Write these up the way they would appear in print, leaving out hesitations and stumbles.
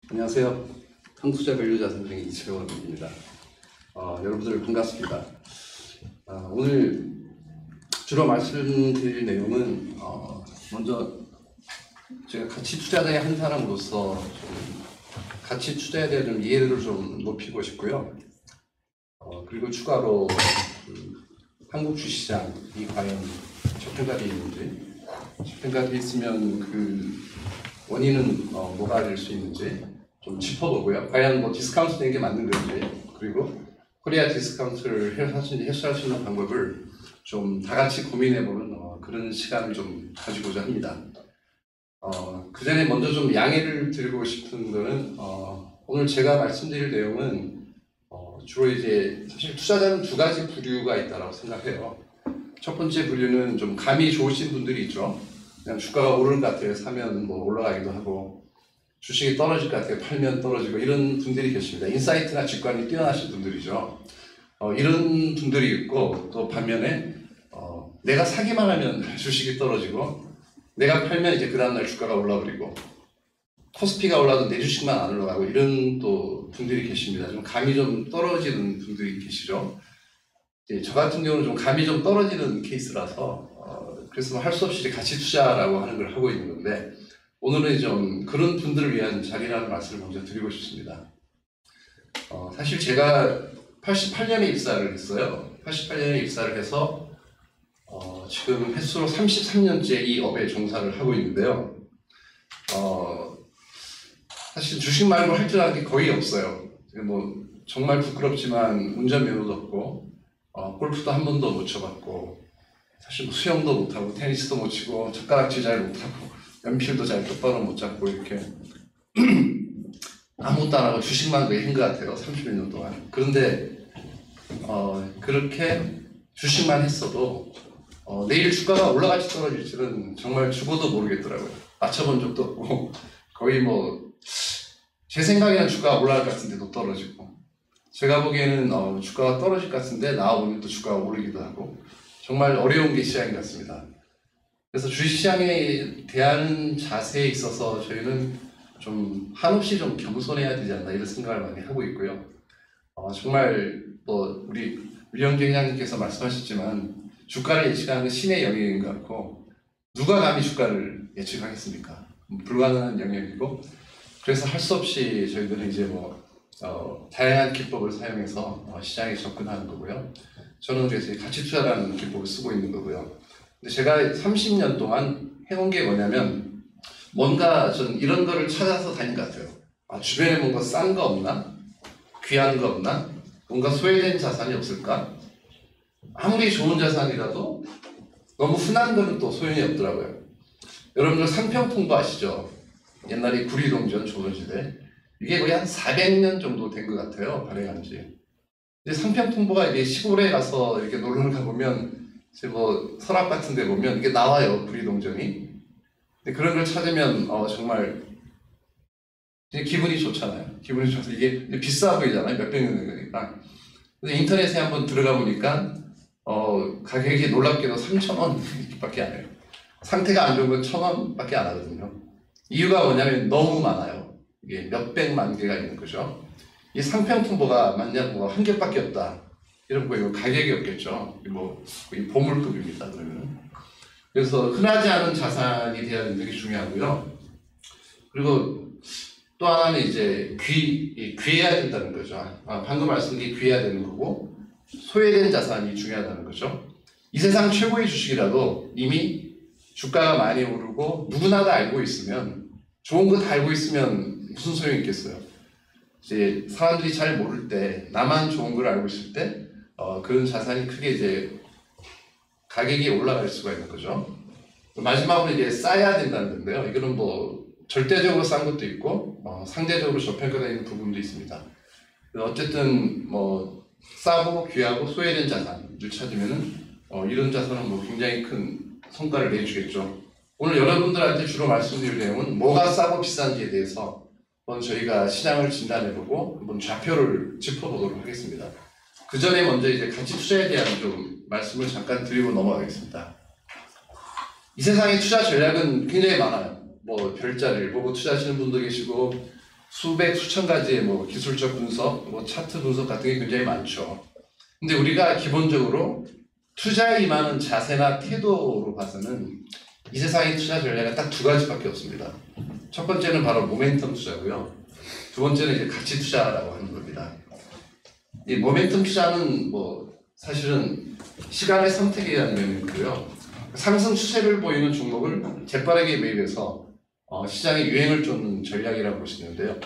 안녕하세요. 한국투자 밸류자산증의 이채원입니다. 여러분들 반갑습니다. 오늘 주로 말씀드릴 내용은 먼저 제가 가치 투자자의 한 사람으로서 좀 가치 투자에 대한 좀 이해를 좀 높이고 싶고요. 그리고 추가로 한국 주시장이 과연 저평가되어 있는지, 저평가되어 있으면 그 원인은 뭐가 될 수 있는지 좀 짚어보고요. 과연 뭐 디스카운트 되는 게 맞는 건지, 그리고 코리아 디스카운트를 해소할 수 있는 방법을 좀 다 같이 고민해보는 그런 시간을 좀 가지고자 합니다. 그 전에 먼저 좀 양해를 드리고 싶은 거는 오늘 제가 말씀드릴 내용은 주로 이제 사실 투자자는 두 가지 부류가 있다고 생각해요. 첫 번째 부류는 좀 감이 좋으신 분들이 있죠. 그냥 주가가 오르는 것 같아요. 사면 뭐 올라가기도 하고, 주식이 떨어질 것 같아요. 팔면 떨어지고, 이런 분들이 계십니다. 인사이트나 직관이 뛰어나신 분들이죠. 이런 분들이 있고, 또 반면에 내가 사기만 하면 주식이 떨어지고, 내가 팔면 이제 그 다음날 주가가 올라버리고, 코스피가 올라도 내 주식만 안 올라가고, 이런 또 분들이 계십니다. 좀 감이 좀 떨어지는 분들이 계시죠. 저 같은 경우는 좀 감이 좀 떨어지는 케이스라서 그래서 할 수 없이 가치 투자라고 하는 걸 하고 있는 건데, 오늘은 좀 그런 분들을 위한 자리라는 말씀을 먼저 드리고 싶습니다. 사실 제가 88년에 입사를 했어요. 88년에 입사를 해서 지금 횟수로 33년째 이 업에 종사를 하고 있는데요. 사실 주식 말고 할 줄 아는 게 거의 없어요. 뭐 정말 부끄럽지만 운전면허도 없고, 골프도 한 번도 못 쳐봤고, 사실 뭐 수영도 못하고, 테니스도 못 치고, 젓가락질 잘 못하고, 연필도 잘 똑바로 못 잡고, 이렇게 아무것도 안 하고 주식만 거의 한 것 같아요. 30몇 년 동안. 그런데 그렇게 주식만 했어도 내일 주가가 올라갈지 떨어질지는 정말 죽어도 모르겠더라고요. 맞춰본 적도 없고, 거의 뭐 제 생각에는 주가가 올라갈 것 같은데도 떨어지고, 제가 보기에는 주가가 떨어질 것 같은데 나와보면 또 주가가 오르기도 하고, 정말 어려운 게 시장인 것 같습니다. 그래서 주식시장에 대한 자세에 있어서 저희는 좀 한없이 좀 겸손해야 되지 않나, 이런 생각을 많이 하고 있고요. 정말 뭐 우리 류영재 회장님께서 말씀하셨지만 주가를 예측하는 신의 영역인 것 같고, 누가 감히 주가를 예측하겠습니까? 불가능한 영역이고, 그래서 할 수 없이 저희들은 이제 뭐 다양한 기법을 사용해서 시장에 접근하는 거고요. 저는 그래서 가치 투자라는 기법을 쓰고 있는 거고요. 근데 제가 30년 동안 해온 게 뭐냐면, 뭔가 전 이런 거를 찾아서 다닌 것 같아요. 주변에 뭔가 싼 거 없나? 귀한 거 없나? 뭔가 소외된 자산이 없을까? 아무리 좋은 자산이라도 너무 흔한 거는 또 소용이 없더라고요. 여러분들 상평통보 아시죠? 옛날에 구리동전 조선시대. 이게 거의 한 400년 정도 된 것 같아요. 발행한 지. 근데 상평통보가 이제 시골에 가서 이렇게 놀러 가보면, 이제 뭐 서랍 같은 데 보면 이게 나와요. 구리동전이. 근데 그런 걸 찾으면 정말 기분이 좋잖아요. 기분이 좋아서 이게 비싸 보이잖아요. 몇백 년 된 거니까. 근데 인터넷에 한번 들어가 보니까 가격이 놀랍게도 3,000원 밖에 안 해요. 상태가 안 좋은 건 1,000원 밖에 안 하거든요. 이유가 뭐냐면 너무 많아요. 이게 몇백만 개가 있는 거죠. 이 상평통보가 만약 한 개밖에 없다, 이런 거 이거 가격이 없겠죠. 뭐 거의 보물급입니다. 그러면. 그래서 흔하지 않은 자산이 되어야 되는 게 중요하고요. 그리고 또 하나는 이제 귀해야 된다는 거죠. 방금 말씀드린 게 귀해야 되는 거고, 소외된 자산이 중요하다는 거죠. 이 세상 최고의 주식이라도 이미 주가가 많이 오르고 누구나 다 알고 있으면, 좋은 거 다 알고 있으면 무슨 소용이 있겠어요. 이제 사람들이 잘 모를 때, 나만 좋은 걸 알고 있을 때 그런 자산이 크게 이제 가격이 올라갈 수가 있는 거죠. 마지막으로 이제 싸야 된다는 건데요. 이거는 뭐 절대적으로 싼 것도 있고 상대적으로 저평가되어 있는 부분도 있습니다. 어쨌든 뭐 싸고 귀하고 소외된 자산을 찾으면은 이런 자산은 뭐 굉장히 큰 성과를 내주겠죠. 오늘 여러분들한테 주로 말씀드릴 내용은 뭐가 싸고 비싼지에 대해서 한번 저희가 시장을 진단해보고 한번 좌표를 짚어보도록 하겠습니다. 그 전에 먼저 이제 가치 투자에 대한 좀 말씀을 잠깐 드리고 넘어가겠습니다. 이 세상의 투자 전략은 굉장히 많아요. 뭐 별자리를 보고 투자하시는 분도 계시고, 수백 수천 가지의 뭐 기술적 분석, 뭐 차트 분석 같은 게 굉장히 많죠. 근데 우리가 기본적으로 투자에 임하는 자세나 태도로 봐서는 이 세상의 투자 전략은 딱 두 가지밖에 없습니다. 첫 번째는 바로 모멘텀 투자고요. 두 번째는 이제 가치 투자라고 하는 겁니다. 이 모멘텀 투자는 뭐 사실은 시간의 선택이라는 면이고요. 상승 추세를 보이는 종목을 재빠르게 매입해서 시장의 유행을 쫓는 전략이라고 볼 수 있는데요.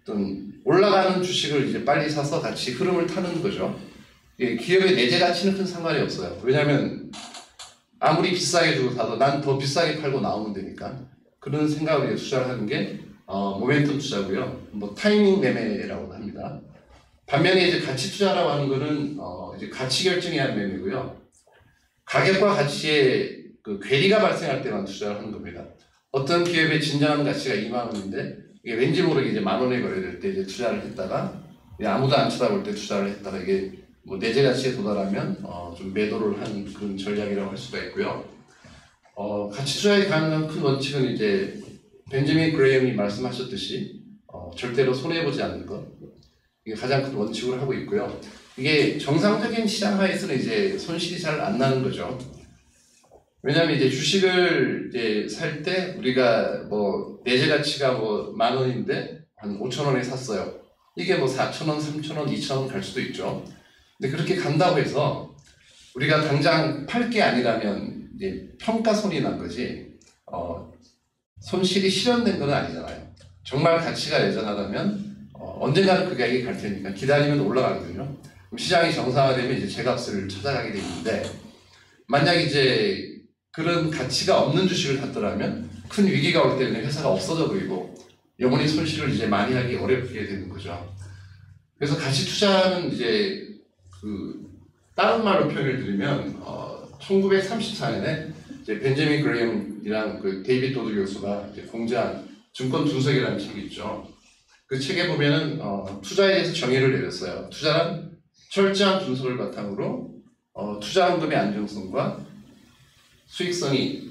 어떤 올라가는 주식을 이제 빨리 사서 같이 흐름을 타는 거죠. 기업의 내재 가치는 큰 상관이 없어요. 왜냐하면 아무리 비싸게 주고 사도 난 더 비싸게 팔고 나오면 되니까 그런 생각으로 투자를 하는 게 모멘텀 투자고요. 뭐 타이밍 매매라고 합니다. 반면에 이제 가치 투자라고 하는 거는 이제 가치 결정에 대한 매매고요. 가격과 가치의 그 괴리가 발생할 때만 투자를 하는 겁니다. 어떤 기업의 진정한 가치가 2만 원인데 이게 왠지 모르게 이제 만 원에 거래될 때 이제 투자를 했다가 아무도 안 쳐다볼 때 투자를 했다가 이게 뭐 내재 가치에 도달하면 좀 매도를 하는 그런 전략이라고 할 수가 있고요. 가치 투자에 가능한 큰 원칙은 이제 벤저민 그레이엄이 말씀하셨듯이 절대로 손해보지 않는 것, 이게 가장 큰 원칙으로 하고 있고요. 이게 정상적인 시장 하에서는 이제 손실이 잘 안 나는 거죠. 왜냐하면 이제 주식을 이제 살 때 우리가 뭐 내재 가치가 뭐 만 원인데 한 5천 원에 샀어요. 이게 뭐 4천 원, 3천 원, 2천 원 갈 수도 있죠. 근데 그렇게 간다고 해서 우리가 당장 팔 게 아니라면 이제 평가손이 난 거지 손실이 실현된 건 아니잖아요. 정말 가치가 여전하다면 언젠가는 그 가격이 갈 테니까 기다리면 올라가거든요. 그럼 시장이 정상화되면 이제 제값을 찾아가게 되는데 만약 이제 그런 가치가 없는 주식을 샀더라면 큰 위기가 올 때는 회사가 없어져 보이고 영원히 손실을 이제 많이 하기 어렵게 되는 거죠. 그래서 가치 투자는 이제 다른 말로 표현을 드리면 1934년에 이제 벤저민 그레이엄이랑 그 데이비드 도드 교수가 이제 공개한 증권 분석이라는 책이 있죠. 그 책에 보면은 투자에 대해서 정의를 내렸어요. 투자는 철저한 분석을 바탕으로 투자 헌금의 안정성과 수익성이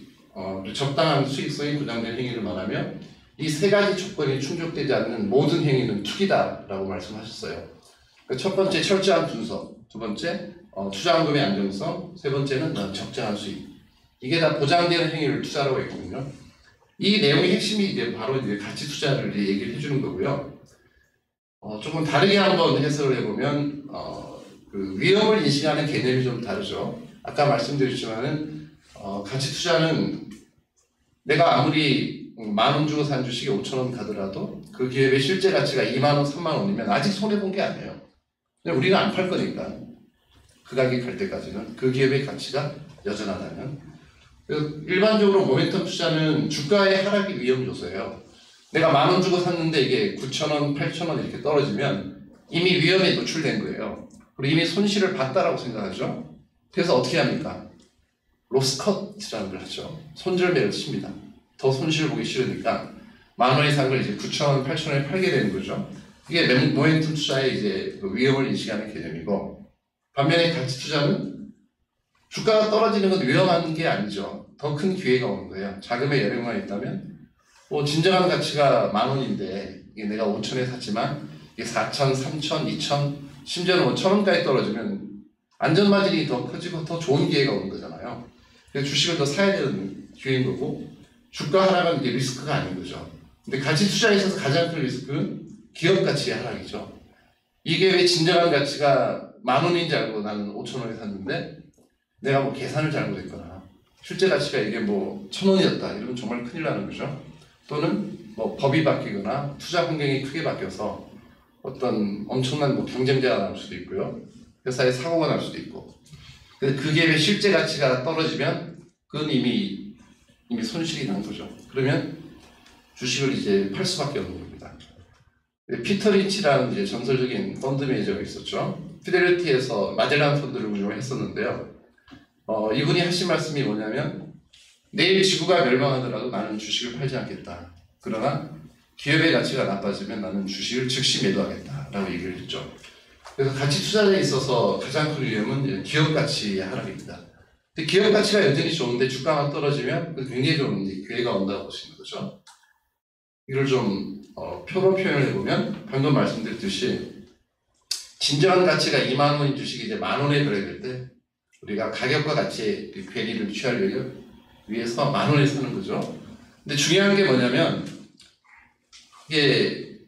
적당한 수익성이 보장된 행위를 말하며 이 세 가지 조건이 충족되지 않는 모든 행위는 투기다라고 말씀하셨어요. 첫 번째 철저한 분석, 두 번째 투자 헌금의 안정성, 세 번째는 적정한 수익. 이게 다 보장되는 행위를 투자라고 했거든요. 이 내용의 핵심이 이제 바로 이제 가치 투자를 이제 얘기를 해주는 거고요. 조금 다르게 한번 해석을 해보면 그 위험을 인식하는 개념이 좀 다르죠. 아까 말씀드렸지만은 가치 투자는 내가 아무리 만 원 주고 산 주식이 5천 원 가더라도 그 기업의 실제 가치가 2만 원, 3만 원이면 아직 손해 본 게 아니에요. 우리는 안 팔 거니까 그 가격이 갈 때까지는 그 기업의 가치가 여전하다면. 일반적으로 모멘텀 투자는 주가의 하락이 위험 요소예요. 내가 만 원 주고 샀는데 이게 9천 원, 8천 원 이렇게 떨어지면 이미 위험에 노출된 거예요. 그리고 이미 손실을 봤다라고 생각하죠. 그래서 어떻게 합니까? 로스컷이라는 걸 하죠. 손절매를 칩니다. 더 손실 보기 싫으니까 만 원에 산 걸 이제 9천 원, 8천 원에 팔게 되는 거죠. 이게 모멘텀 투자의 이제 위험을 인식하는 개념이고, 반면에 가치 투자는 주가가 떨어지는 건 위험한 게 아니죠. 더 큰 기회가 오는 거예요. 자금의 여력만 있다면 진정한 가치가 만 원인데 이게 내가 5천에 샀지만 이게 4천, 3천, 2천, 심지어는 5천 원까지 떨어지면 안전마진이 더 커지고 더 좋은 기회가 오는 거잖아요. 그래서 주식을 더 사야 되는 기회인 거고, 주가 하락은 이제 리스크가 아닌 거죠. 근데 가치 투자에 있어서 가장 큰 리스크는 기업 가치의 하락이죠. 이게 왜 진정한 가치가 만 원인 줄 알고 나는 5천 원에 샀는데 내가 뭐 계산을 잘못했거나 실제 가치가 이게 뭐 1,000원이었다 이러면 정말 큰일 나는 거죠. 또는 뭐 법이 바뀌거나 투자 환경이 크게 바뀌어서 어떤 엄청난 뭐 경쟁자가 나올 수도 있고요. 회사에 사고가 날 수도 있고. 그 기업의 실제 가치가 떨어지면 그건 이미 손실이 난 거죠. 그러면 주식을 이제 팔 수밖에 없는 겁니다. 피터 린치라는 이제 전설적인 펀드 매니저가 있었죠. 피델리티에서 마젤란 펀드를 운영을 했었는데요. 이분이 하신 말씀이 뭐냐면 내일 지구가 멸망하더라도 나는 주식을 팔지 않겠다. 그러나 기업의 가치가 나빠지면 나는 주식을 즉시 매도하겠다라고 얘기를 했죠. 그래서 가치 투자에 있어서 가장 큰 위험은 기업 가치의 하락입니다. 근데 기업 가치가 여전히 좋은데 주가가 떨어지면 굉장히 좋은 기회가 온다고 보시는 거죠. 이걸 좀 표로 표현을 해보면 방금 말씀드렸듯이 진정한 가치가 2만 원인 주식이 이제 만 원에 들어야 될 때 우리가 가격과 가치의 괴리를 취하려고 위해서 만 원에 사는 거죠. 근데 중요한 게 뭐냐면 이게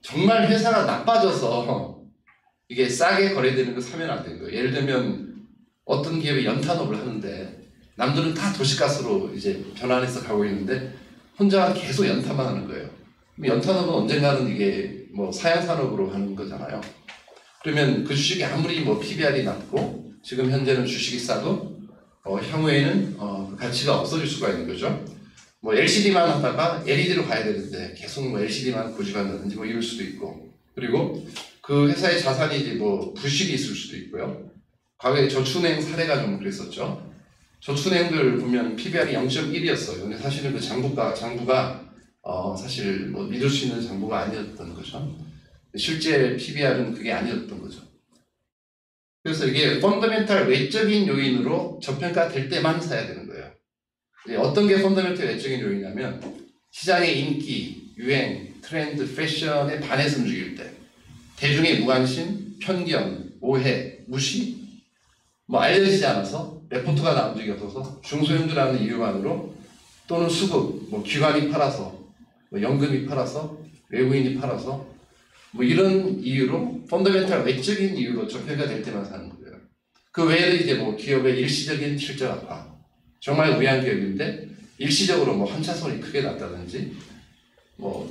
정말 회사가 나빠져서 이게 싸게 거래되는 거 사면 안 되는 거예요. 예를 들면 어떤 기업이 연탄업을 하는데 남들은 다 도시가스로 이제 변환해서 가고 있는데 혼자 계속 연탄만 하는 거예요. 그럼 연탄업은 언젠가는 이게 뭐 사양산업으로 가는 거잖아요. 그러면 그 주식이 아무리 뭐 PBR이 낮고 지금 현재는 주식이 싸도 향후에는 그 가치가 없어질 수가 있는 거죠. 뭐 LCD만 하다가 LED로 가야 되는데 계속 뭐 LCD만 고집한다든지 뭐 이럴 수도 있고, 그리고 그 회사의 자산이 이제 뭐 부실이 있을 수도 있고요. 과거에 저축은행 사례가 좀 그랬었죠. 저축은행들 보면 PBR이 0.1이었어요. 근데 사실은 그 장부가 사실 뭐 믿을 수 있는 장부가 아니었던 거죠. 실제 PBR은 그게 아니었던 거죠. 그래서 이게 펀더멘탈 외적인 요인으로 저평가될 때만 사야 되는 거예요. 어떤 게 펀더멘탈 외적인 요인이냐면 시장의 인기, 유행, 트렌드, 패션에 반해서 움직일 때, 대중의 무관심, 편견, 오해, 무시, 뭐 알려지지 않아서 레포트가 나온 적이 없어서 중소형주라는 이유만으로 또는 수급, 뭐 기관이 팔아서, 뭐 연금이 팔아서, 외국인이 팔아서 뭐 이런 이유로 펀더멘탈 외적인 이유로 저평가될 때만 사는 거예요. 그 외에도 이제 뭐 기업의 일시적인 실적 악화, 정말 우량 기업인데 일시적으로 뭐 환차손이 크게 났다든지 또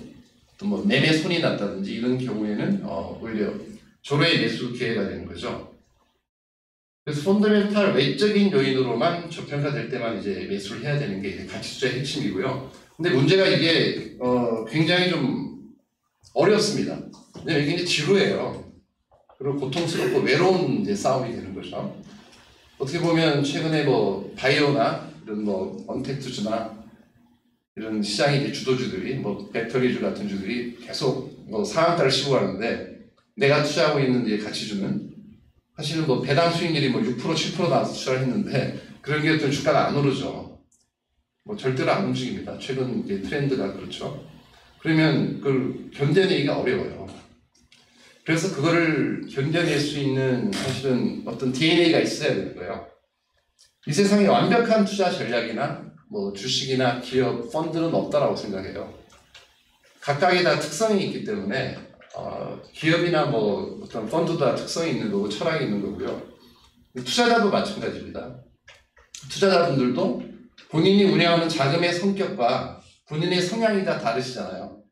뭐 매매 손이 났다든지 이런 경우에는 오히려 조로의 매수 기회가 되는 거죠. 그래서 펀더멘탈 외적인 요인으로만 저평가될 때만 이제 매수를 해야 되는 게 이제 가치 투자의 핵심이고요. 근데 문제가 이게 굉장히 좀 어렵습니다. 왜냐면 이게 이제 지루해요. 그리고 고통스럽고 외로운 이제 싸움이 되는 거죠. 어떻게 보면 최근에 뭐 바이오나 이런 뭐 언택트주나 이런 시장의 이제 주도주들이 뭐 배터리주 같은 주들이 계속 뭐 상한가를 씌고 가는데, 내가 투자하고 있는 이제 가치주는 사실은 뭐 배당 수익률이 뭐 6% 7% 나와서 투자를 했는데 그런 기업들은 주가가 안 오르죠. 뭐 절대로 안 움직입니다. 최근 이제 트렌드가 그렇죠. 그러면 그걸 견뎌내기가 어려워요. 그래서 그거를 견뎌낼 수 있는 사실은 어떤 DNA가 있어야 되는 거예요. 이 세상에 완벽한 투자 전략이나 뭐 주식이나 기업, 펀드는 없다라고 생각해요. 각각의 다 특성이 있기 때문에 기업이나 뭐 어떤 펀드도 다 특성이 있는 거고 철학이 있는 거고요. 투자자도 마찬가지입니다. 투자자분들도 본인이 운영하는 자금의 성격과 본인의 성향이 다 다르시잖아요.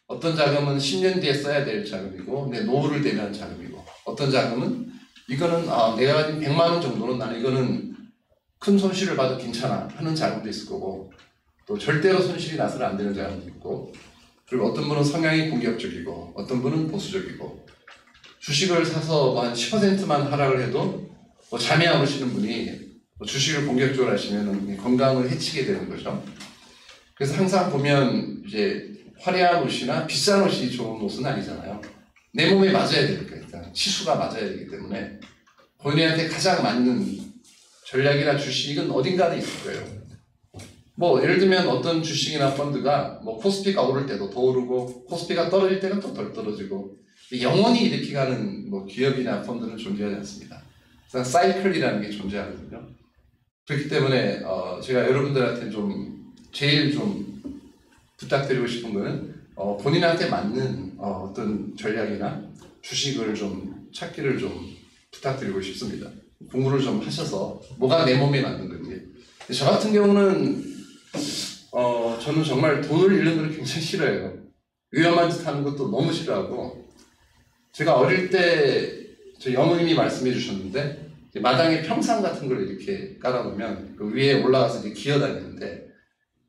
어떤 자금은 10년 뒤에 써야 될 자금이고 내 노후를 대비한 자금이고, 어떤 자금은 이거는 내가 가진 100만 원 정도는 나는 이거는 큰 손실을 봐도 괜찮아 하는 자금도 있을 거고, 또 절대로 손실이 나서는 안 되는 자금도 있고, 그리고 어떤 분은 성향이 공격적이고 어떤 분은 보수적이고, 주식을 사서 뭐 한 10%만 하락을 해도 뭐 잠이 안 오시는 분이 뭐 주식을 공격적으로 하시면 건강을 해치게 되는 거죠. 그래서 항상 보면 이제 화려한 옷이나 비싼 옷이 좋은 옷은 아니잖아요. 내 몸에 맞아야 되니까 일단 치수가 맞아야 되기 때문에 본인한테 가장 맞는 전략이나 주식은 어딘가에 있을 거예요. 뭐 예를 들면 어떤 주식이나 펀드가 뭐 코스피가 오를 때도 더 오르고 코스피가 떨어질 때는 또 덜 떨어지고, 영원히 이렇게 가는 뭐 기업이나 펀드는 존재하지 않습니다. 그래서 사이클이라는 게 존재하거든요. 그렇기 때문에 제가 여러분들한테 제일 부탁드리고 싶은 거는 본인한테 맞는 어떤 전략이나 주식을 찾기를 부탁드리고 싶습니다. 공부를 하셔서 뭐가 내 몸에 맞는 건지. 저 같은 경우는 저는 정말 돈을 잃는 걸 굉장히 싫어해요. 위험한 짓 하는 것도 너무 싫어하고, 제가 어릴 때 저희 어머님이 말씀해 주셨는데 마당에 평상 같은 걸 이렇게 깔아놓으면 그 위에 올라가서 이제 기어다니는데,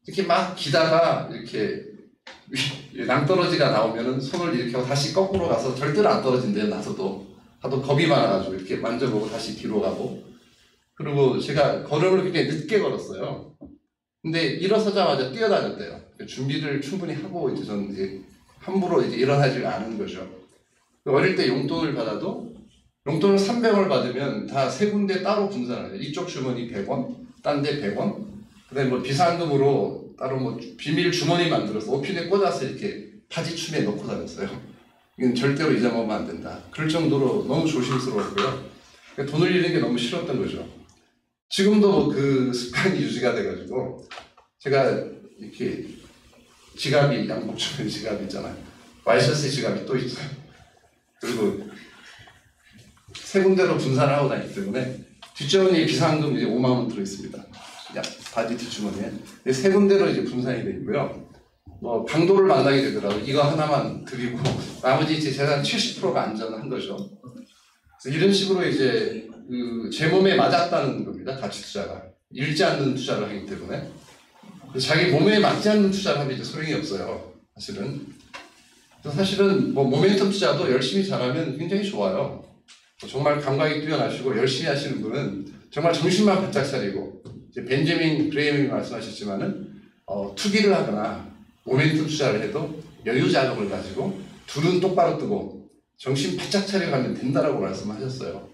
이렇게 막 기다가 이렇게 낭떠러지가 나오면은 손을 이렇게 하고 다시 거꾸로 가서 절대로 안 떨어진대요. 나서도 하도 겁이 많아가지고 이렇게 만져보고 다시 뒤로 가고. 그리고 제가 걸음을 굉장히 늦게 걸었어요. 근데 일어서자마자 뛰어다녔대요. 준비를 충분히 하고 저는 이제 함부로 일어나지 않은 거죠. 어릴 때 용돈을 받아도 용돈을 300원을 받으면 다 세 군데 따로 분산을 해요. 이쪽 주머니 100원, 딴 데 100원, 그다음에 뭐 비상금으로 따로 뭐 비밀 주머니 만들어서 오핀에 꽂아서 이렇게 바지춤에 넣고 다녔어요. 이건 절대로 잊어먹으면 안 된다. 그럴 정도로 너무 조심스러웠고요. 돈을 잃는 게 너무 싫었던 거죠. 지금도 그 습관이 유지가 돼가지고 제가 이렇게 지갑이 양복주머니 지갑 있잖아요. 와이셔츠 지갑이 또 있어요. 그리고 세 군데로 분산을 하고 다니기 때문에 뒷주머니에 비상금 이제 5만 원 들어있습니다. 바지 뒷주머니에 세 군데로 이제 분산이 되어 있고요. 뭐 강도를 만나게 되더라도 이거 하나만 드리고 나머지 이제 재산 70%가 안전한 거죠. 그래서 이런 식으로 이제 제 몸에 맞았다는 겁니다. 가치 투자가 잃지 않는 투자를 하기 때문에 자기 몸에 맞지 않는 투자를 하면 이제 소용이 없어요. 사실은. 그래서 사실은 뭐 모멘텀 투자도 열심히 잘하면 굉장히 좋아요. 정말 감각이 뛰어나시고 열심히 하시는 분은 정말 정신만 바짝 차리고 이제 벤저민 그레이엄이 말씀하셨지만은 투기를 하거나 모멘텀 투자를 해도 여유 자금을 가지고 둘은 똑바로 뜨고 정신 바짝 차려가면 된다라고 말씀하셨어요.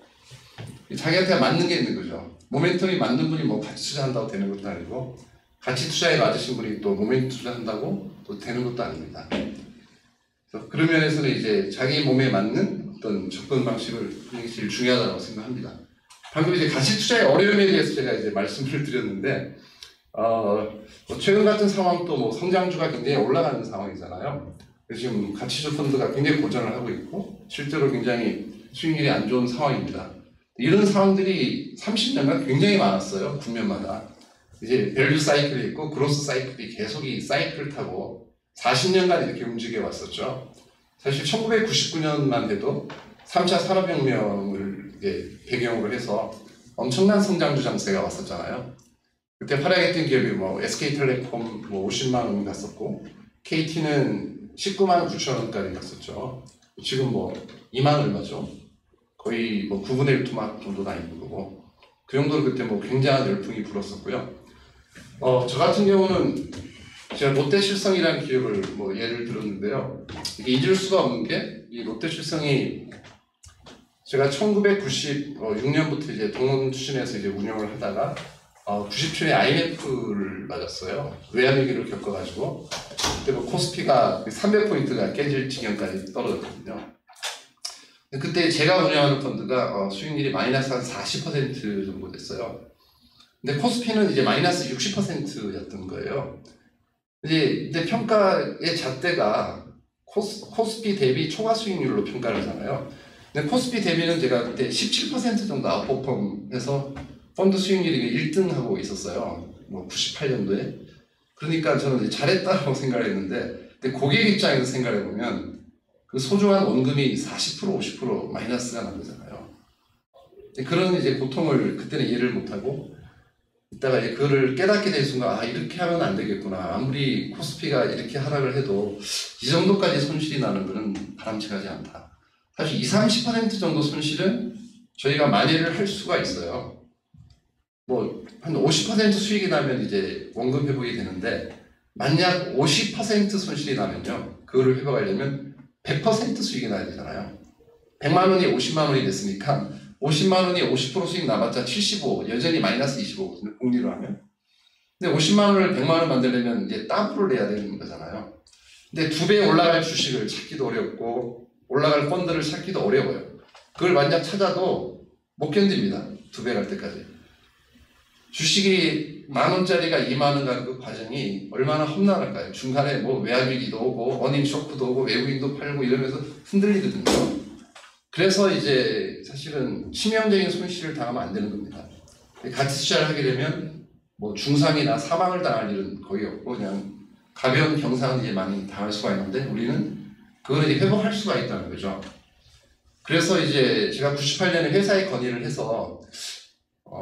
자기한테 맞는 게 있는 거죠. 모멘텀이 맞는 분이 뭐 가치 투자한다고 되는 것도 아니고 가치 투자에 맞으신 분이 또 모멘텀 투자한다고 또 되는 것도 아닙니다. 그래서 그런 면에서는 이제 자기 몸에 맞는 어떤 접근 방식을 하는 게 제일 중요하다고 생각합니다. 방금 이제 가치 투자의 어려움에 대해서 제가 이제 말씀을 드렸는데 뭐 최근 같은 상황도 뭐 성장주가 굉장히 올라가는 상황이잖아요. 지금 가치주 펀드가 굉장히 고전을 하고 있고 실제로 굉장히 수익률이 안 좋은 상황입니다. 이런 상황들이 30년간 굉장히 많았어요. 국면마다. 이제 밸류 사이클이 있고 그로스 사이클이 계속 이 사이클을 타고 40년간 이렇게 움직여 왔었죠. 사실 1999년만 해도 3차 산업혁명을 이제 배경으로 해서 엄청난 성장주 장세가 왔었잖아요. 그때 활약했던 기업이 뭐 SK텔레콤 뭐 50만 원 갔었고 KT는 19만 9천 원까지 갔었죠. 지금 뭐 2만 얼마죠? 거의 뭐 9분의 1 토막 정도 다니는 거고 그 정도로 그때 뭐 굉장한 열풍이 불었었고요. 저 같은 경우는 제가 롯데실성이라는 기업을 뭐 예를 들었는데요. 이게 잊을 수가 없는 게 이 롯데실성이 제가 1996년부터 이제 동원 추진해서 이제 운영을 하다가 97년에 IMF를 맞았어요. 외환위기를 겪어가지고 그때 뭐 코스피가 300포인트가 깨질 지경까지 떨어졌거든요. 그때 제가 운영하는 펀드가 수익률이 마이너스 한 40% 정도 됐어요. 근데 코스피는 이제 마이너스 60%였던 거예요. 근데 평가의 잣대가 코스피 대비 초과 수익률로 평가를 하잖아요. 근데 코스피 대비는 제가 그때 17% 정도 아웃퍼폼해서 펀드 수익률이 1등하고 있었어요. 뭐 98년도에. 그러니까 저는 이제 잘했다고 생각을 했는데 근데 고객 입장에서 생각해 보면 그 소중한 원금이 40% 50% 마이너스가 난 거잖아요. 그런 이제 고통을 그때는 이해를 못하고 이따가 이제 그거를 깨닫게 될 순간 이렇게 하면 안 되겠구나. 아무리 코스피가 이렇게 하락을 해도 이 정도까지 손실이 나는 것은 바람직하지 않다. 사실 20-30% 정도 손실은 저희가 만회를 할 수가 있어요. 뭐 한 50% 수익이 나면 이제 원금 회복이 되는데 만약 50% 손실이 나면요. 그거를 회복하려면 100% 수익이 나야 되잖아요. 100만 원이 50만 원이 됐으니까 50만 원이 50% 수익 나봤자 75, 여전히 마이너스 25거든요. 복리로 하면. 근데 50만 원을 100만 원 만들려면 이제 더블을 내야 되는 거잖아요. 근데 2배 올라갈 주식을 찾기도 어렵고 올라갈 펀드를 찾기도 어려워요. 그걸 만약 찾아도 못 견딥니다. 2배 갈 때까지. 주식이 10,000원짜리가 20,000원 가는 그 과정이 얼마나 험난할까요? 중간에 뭐 외환위기도 오고 원인 쇼크도 오고 외국인도 팔고 이러면서 흔들리거든요. 그래서 이제 사실은 치명적인 손실을 당하면 안 되는 겁니다. 가치 투자를 하게 되면 뭐 중상이나 사망을 당할 일은 거의 없고 그냥 가벼운 경상은 이제 많이 당할 수가 있는데 우리는 그걸 이제 회복할 수가 있다는 거죠. 그래서 이제 제가 98년에 회사에 건의를 해서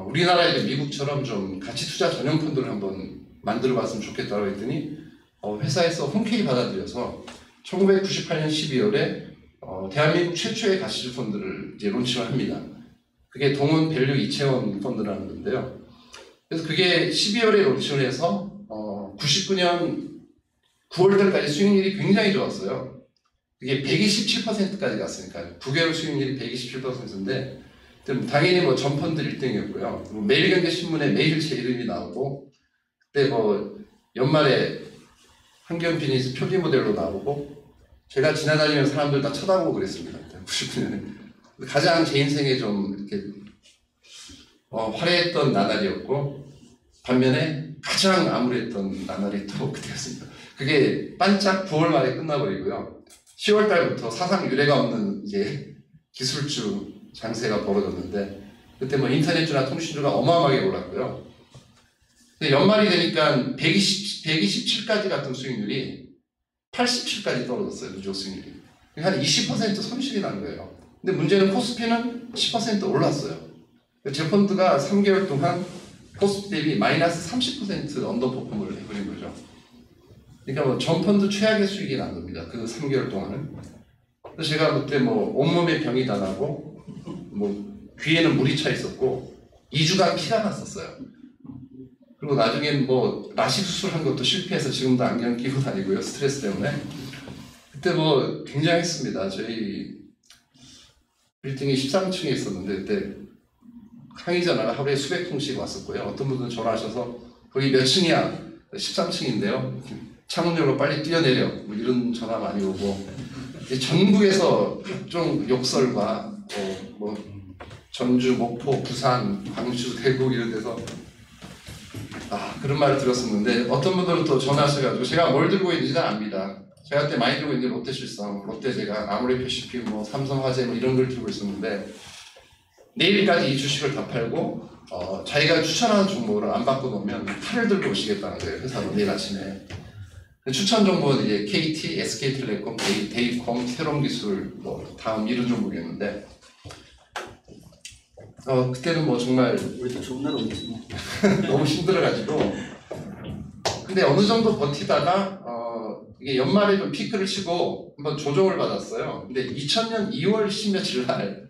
우리나라 이제 미국처럼 좀 가치 투자 전용 펀드를 한번 만들어 봤으면 좋겠다고 했더니 회사에서 흔쾌히 받아들여서 1998년 12월에 대한민국 최초의 가치주 펀드를 이제 론칭을 합니다. 그게 동원 밸류 이채원 펀드라는 건데요. 그래서 그게 12월에 론칭을 해서 99년 9월달까지 수익률이 굉장히 좋았어요. 그게 127%까지 갔으니까요. 9개월 수익률이 127%인데 당연히 뭐 전펀드 1등이었고요. 매일경제신문에 매일 제 이름이 나오고 그때 뭐 연말에 한경비즈니스 표지 모델로 나오고 제가 지나다니면 사람들 다 쳐다보고 그랬습니다. 99년에. 가장 제 인생에 좀 이렇게 화려했던 나날이었고, 반면에 가장 암울했던 나날이 또 그때였습니다. 그게 반짝 9월 말에 끝나버리고요. 10월 달부터 사상 유례가 없는 이제 기술주 장세가 벌어졌는데, 그때 뭐 인터넷주나 통신주가 어마어마하게 올랐고요. 근데 연말이 되니까 127까지 갔던 수익률이 87까지 떨어졌어요. 누적 수익률이. 한 20% 손실이 난 거예요. 근데 문제는 코스피는 10% 올랐어요. 제 펀드가 3개월 동안 코스피 대비 마이너스 30% 언더퍼폼을 해버린 거죠. 그러니까 뭐 전 펀드 최악의 수익이 난 겁니다. 그 3개월 동안은. 그래서 제가 그때 뭐 온몸에 병이 다 나고 뭐 귀에는 물이 차 있었고 2주간 피가 났었어요. 그리고 나중엔 뭐 라식 수술한 것도 실패해서 지금도 안경 끼고 다니고요. 스트레스 때문에. 그때 뭐 굉장했습니다. 저희 빌딩이 13층에 있었는데 그때 항의 전화가 하루에 수백 통씩 왔었고요. 어떤 분들은 전화하셔서 거기 몇 층이야? 13층인데요. 창문으로 빨리 뛰어내려. 뭐 이런 전화 많이 오고 전국에서 각종 욕설과 뭐 전주, 목포, 부산, 광주, 대구 이런 데서 그런 말을 들었었는데 어떤 분들은 또 전화하셔가지고 제가 뭘 들고 있는지는 압니다. 제가 그때 많이 들고 있는 게 롯데실성, 롯데제가, 아모레퍼시픽, 뭐 삼성화재 뭐 이런 걸 들고 있었는데 내일까지 이 주식을 다 팔고 자기가 추천하는 종목을 안 바꿔놓으면 칼을 들고 오시겠다는 거예요. 회사로 내일 아침에. 추천 종목은 이제 KT, SK텔레콤, 데이콤, 새롬기술, 뭐 다음 이런 종목이었는데 그때는 뭐 정말 우리도 좋은 날 오겠지. 너무 힘들어가지고 근데 어느 정도 버티다가 이게 연말에 좀 피크를 치고 한번 조정을 받았어요. 근데 2000년 2월 10며칠 날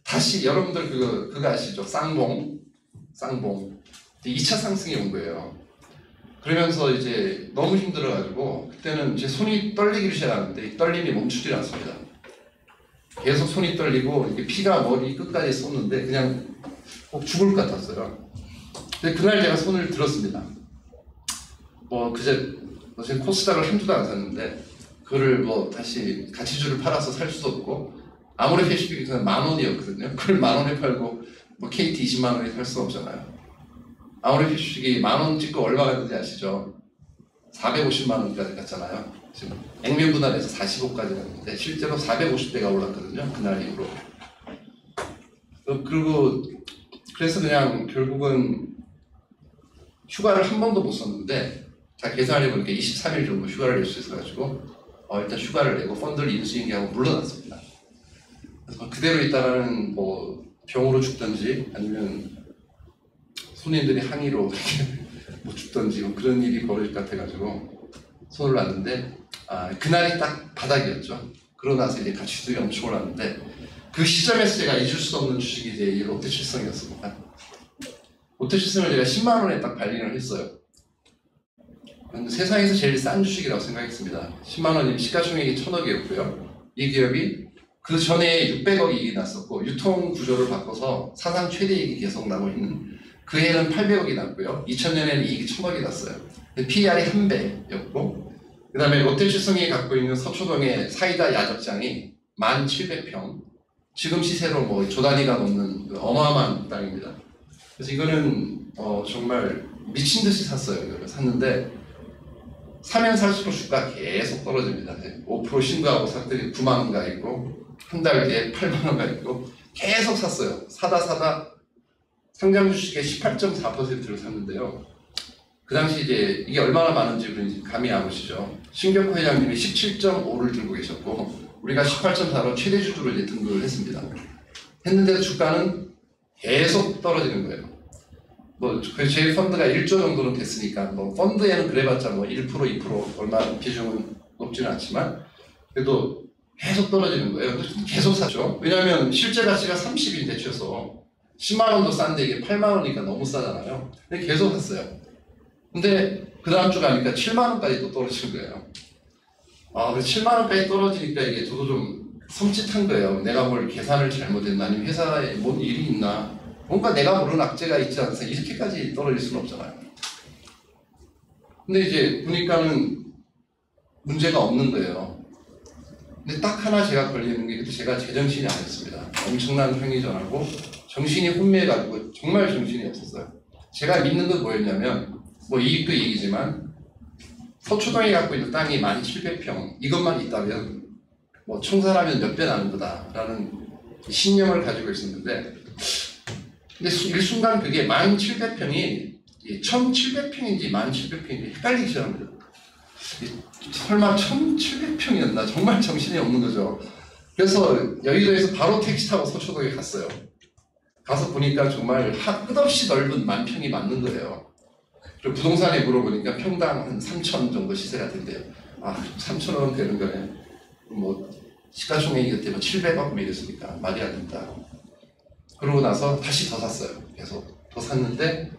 다시 여러분들 그거 아시죠? 쌍봉 2차 상승이 온 거예요. 그러면서 이제 너무 힘들어가지고 그때는 제 손이 떨리기 시작하는데 이 떨림이 멈추질 않습니다. 계속 손이 떨리고 이렇게 피가 머리 끝까지 쏟는데 그냥 꼭 죽을 것 같았어요. 근데 그날 제가 손을 들었습니다. 어제 코스닥을 한 주도 안 샀는데 그거를 뭐 다시 가치주를 팔아서 살 수도 없고 아모레퍼시픽이 저는 10,000원이었거든요. 그걸 10,000원에 팔고 뭐 KT 20만 원에 살 수 없잖아요. 아모레퍼시픽이 10,000원 찍고 얼마 갔는지 아시죠? 450만 원까지 갔잖아요. 지금 액면분할해서 45까지 갔는데 실제로 450대가 올랐거든요. 그날 이후로. 그리고 그래서 그냥 결국은 휴가를 한 번도 못 썼는데 자 계산해보니까 23일 정도 휴가를 낼 수 있어가지고 일단 휴가를 내고 펀드를 인수인계하고 물러났습니다. 그래서 그대로 있다가는 뭐 병으로 죽든지 아니면 손님들이 항의로 뭐 죽든지 뭐 그런 일이 벌어질 것 같아가지고 손을 놨는데 그날이 딱 바닥이었죠. 그러고 나서 이제 가치들이 엄청 올랐는데 그 시점에서 제가 잊을 수 없는 주식이 이제 이 롯데실성이었습니다. 롯데실성을 제가 10만 원에 딱 발행을 했어요. 세상에서 제일 싼 주식이라고 생각했습니다. 10만 원이면 시가총액이 1,000억이었고요. 이 기업이 그 전에 600억 이익이 났었고 유통 구조를 바꿔서 사상 최대 이익이 계속 나고 있는 그 해는 800억이 났고요. 2000년에는 이익이 1,000억이 났어요. PER이 1배였고 그 다음에 롯데실성이 갖고 있는 서초동의 사이다 야적장이 1,700평 지금 시세로 뭐 조 단위가 넘는 어마어마한 땅입니다. 그래서 이거는 정말 미친 듯이 샀어요. 이거를 샀는데 사면 살수록 주가 계속 떨어집니다. 5% 신고하고 샀더니 9만 원 가 있고 한 달 뒤에 8만 원 가 있고 계속 샀어요. 사다 상장 주식의 18.4%를 샀는데요. 그 당시 이제 이게 얼마나 많은지 그런지 감이 안 오시죠. 신격호 회장님이 17.5를 들고 계셨고 우리가 18.4로 최대 주주로 이제 등극을 했습니다. 했는데 주가는 계속 떨어지는 거예요. 뭐 제 펀드가 1조 정도는 됐으니까 뭐 펀드에는 그래봤자 뭐 1% 2% 얼마 비중은 높지는 않지만 그래도 계속 떨어지는 거예요. 계속 샀죠. 왜냐하면 실제 가치가 30인데 최소 10만 원도 싼데 이게 8만 원이니까 너무 싸잖아요. 근데 계속 샀어요. 근데 그 다음 주 가니까 7만 원까지 또 떨어지는 거예요. 그래서 7만 원까지 떨어지니까 이게 저도 좀 섬찟한 거예요. 내가 뭘 계산을 잘못했나 아니면 회사에 뭔 일이 있나 뭔가 내가 모르는 악재가 있지 않아서 이렇게까지 떨어질 수는 없잖아요. 근데 이제 보니까는 문제가 없는 거예요. 근데 딱 하나 제가 걸리는 게 그때 제가 제정신이 아니었습니다. 엄청난 평이전하고 정신이 혼미해가지고 정말 정신이 없었어요. 제가 믿는 건 뭐였냐면 뭐 이익도 이익이지만 서초동이 갖고 있는 땅이 1700평 이것만 있다면 뭐 청산하면 몇 배 나는 거다라는 신념을 가지고 있었는데 근데 일순간 그게 1700평이 1700평인지 1700평인지 헷갈리기 시작합니다. 설마 1700평이었나? 정말 정신이 없는 거죠. 그래서 여의도에서 바로 택시 타고 서초동에 갔어요. 가서 보니까 정말 끝없이 넓은 만평이 맞는 거예요. 그리고 부동산에 물어보니까 평당 한 3천 정도 시세가 된대요. 아, 3,000원 되는 거네. 뭐 시가총액이 그때 뭐 700억 이랬으니까 말이 안 된다. 그러고 나서 다시 더 샀어요. 계속 더 샀는데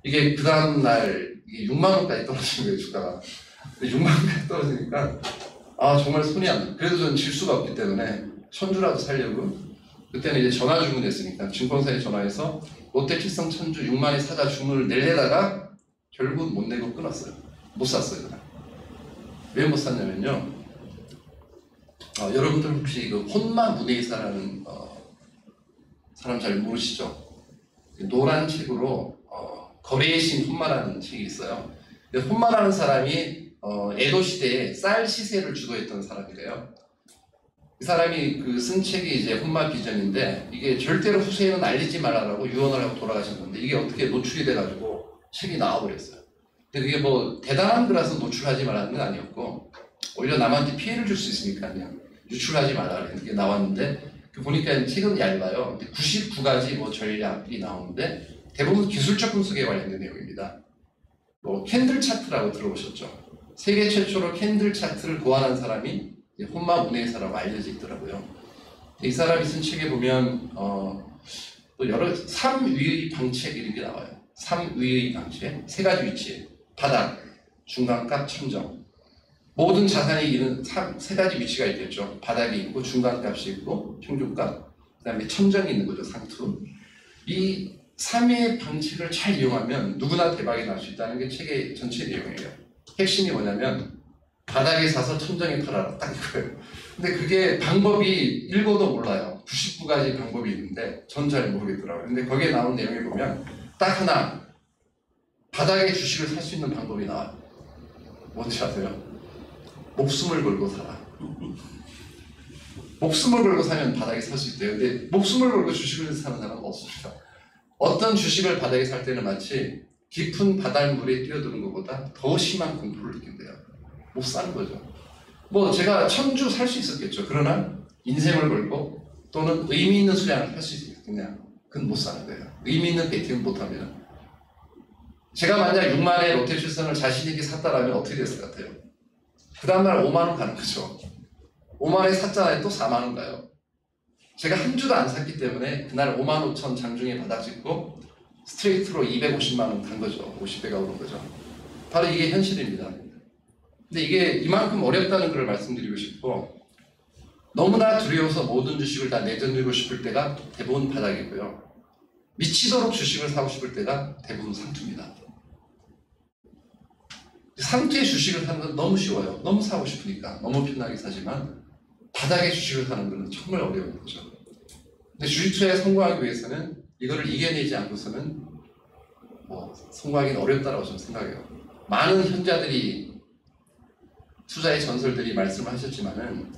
이게 그 다음날 6만 원까지 떨어진 거예요, 주가가. 6만 원까지 떨어지니까 아 정말 손이 안 나. 그래도 저는 질 수가 없기 때문에 천주라도 살려고 그때는 이제 전화 주문했으니까 증권사에 전화해서 롯데칠성 천주 6만에 사자 주문을 내려다가 결국 못 내고 끊었어요. 못 샀어요. 그날. 왜 못 샀냐면요. 여러분들 혹시 그 혼마 문예사라는 사람 잘 모르시죠? 노란 책으로 거래의 신 혼마라는 책이 있어요. 혼마라는 사람이 에도 시대에 쌀 시세를 주도했던 사람이래요. 이 사람이 그 쓴 책이 이제 혼마 비전인데 이게 절대로 후세에는 알리지 말라라고 유언을 하고 돌아가셨는데 이게 어떻게 노출이 돼가지고 책이 나와버렸어요. 근데 그게 뭐 대단한 거라서 노출하지 말라는 건 아니었고 오히려 남한테 피해를 줄 수 있으니까 그냥 유출하지 말라는 게 나왔는데 보니까 책은 얇아요. 99가지 뭐 전략이 나오는데 대부분 기술적 분석에 관련된 내용입니다. 뭐 캔들 차트라고 들어보셨죠? 세계 최초로 캔들 차트를 고안한 사람이 혼마 문예사라고 알려져 있더라고요. 이 사람이 쓴 책에 보면 또 여러 3위의 방책 이런 게 나와요. 3위의 방책, 세 가지 위치, 바닥, 중간값, 천정. 모든 자산이 이런 세 가지 위치가 있겠죠. 바닥이 있고 중간값이 있고 평균값, 그 다음에 천정이 있는 거죠. 상투. 이 3위의 방식을 잘 이용하면 누구나 대박이 날 수 있다는 게 책의 전체 내용이에요. 핵심이 뭐냐면 바닥에 사서 천정에 팔아라. 딱 이거예요. 근데 그게 방법이 읽어도 몰라요. 99가지 방법이 있는데 전 잘 모르겠더라고요. 근데 거기에 나온 내용에 보면 딱 하나 바닥에 주식을 살 수 있는 방법이 나와요. 뭔지 아세요? 목숨을 걸고 살아. 목숨을 걸고 사면 바닥에 살 수 있대요. 근데 목숨을 걸고 주식을 사는 사람은 없습니다. 어떤 주식을 바닥에 살 때는 마치 깊은 바닷물에 뛰어드는 것보다 더 심한 공포를 느낀대요. 못 사는 거죠. 뭐 제가 천주 살 수 있었겠죠. 그러나 인생을 걸고 또는 의미 있는 수량을 할 수 있겠냐? 그건 못 사는 거예요. 의미 있는 베팅을 못하면 제가 만약 6만의 롯데칠성을 자신 있게 샀다라면 어떻게 됐을 것 같아요? 그 다음날 5만 원 가는 거죠. 5만 원에 샀잖아요. 또 4만 원 가요. 제가 한 주도 안 샀기 때문에 그날 5만 5천 장중에 바닥 찍고 스트레이트로 250만 원 간 거죠. 50배가 오른 거죠. 바로 이게 현실입니다. 근데 이게 이만큼 어렵다는 걸 말씀드리고 싶고 너무나 두려워서 모든 주식을 다 내던지고 싶을 때가 대부분 바닥이고요. 미치도록 주식을 사고 싶을 때가 대부분 상투입니다. 상투의 주식을 사는 건 너무 쉬워요. 너무 사고 싶으니까 너무 편하게 사지만 바닥의 주식을 사는 건 정말 어려운 거죠. 근데 주식 투자에 성공하기 위해서는 이거를 이겨내지 않고서는 뭐 성공하기는 어렵다고 저는 생각해요. 많은 현자들이 투자의 전설들이 말씀을 하셨지만은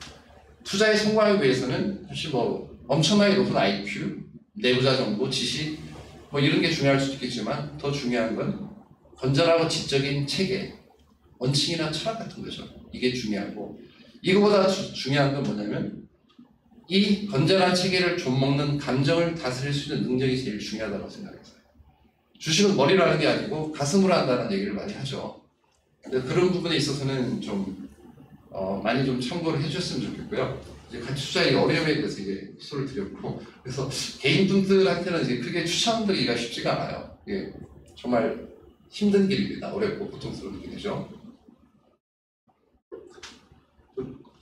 투자에 성공하기 위해서는 사실 뭐 엄청나게 높은 IQ, 내부자 정보, 지식 뭐 이런 게 중요할 수도 있겠지만 더 중요한 건 건전하고 지적인 체계, 원칙이나 철학 같은 거죠. 이게 중요하고 이거보다 중요한 건 뭐냐면 이 건전한 체계를 좀먹는 감정을 다스릴 수 있는 능력이 제일 중요하다고 생각했어요. 주식은 머리로 하는 게 아니고 가슴으로 한다는 얘기를 많이 하죠. 근데 그런 부분에 있어서는 좀 많이 좀 참고를 해주셨으면 좋겠고요. 이제 같이 투자의 어려움에 대해서 이제 수를 드렸고, 그래서 개인분들한테는 이제 크게 추천드리기가 쉽지가 않아요. 이게 정말 힘든 길입니다. 어렵고 고통스러운 길이죠.